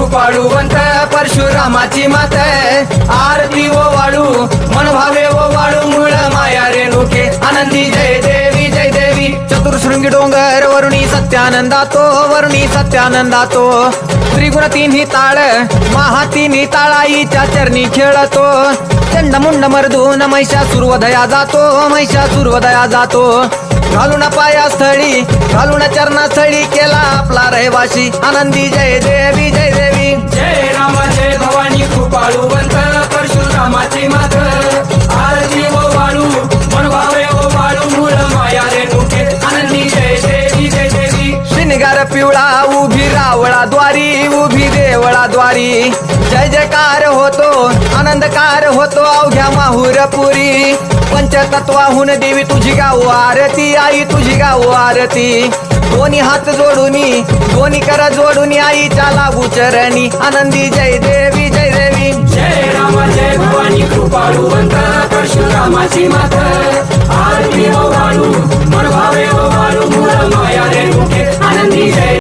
कृपाळूवंत परशुरामाची मात आरती ओ वाळू मन भावे ओ वाळू मूळ माया रेणुके आनंदी जय देवी जय देवी चतुर्शृंगी डोंगर वरुणी सत्यानंदातो वरुणी सत्यानंदातो त्रिगुण तिन्ही ताळ महा तिन्ही ताळाईच्या चरणी खेळतो चंडमुंड मर्दून महिषासुरवधया जातो महिषासुरवधया जातो घालून पायास्थळी घालून चरणास्थळी केला आपला रहिवाशी आनंदी जय देवी जय देवी जय राम जय भवानी कृपाळूवंत परशुरामाची मात आरती ओ वाळू मन भावे ओ वाळू मूळ माया रेणुके आनंदी जय देवी जय देवी श्रीनिगार पिवळा उभी रावळा द्वारी उभी देवळा द्वारी जय जयकार होतो आनंदकार होतो अवघ्या माहुरपुरी पंचतत्वाहून देवी तुझी गाव आरती आई तुझी गाव आरती दोन्ही हात जोडूनी दोन्ही कर जोडूनी आईच्या लागू चरणी आनंदी जय देवी जय देवी जय राम जय भवानी कृपाळूवंत परशुरामाची मात आरती ओ वाळू मन भावे ओ वाळू मूळ माया रेणुके आनंदी जय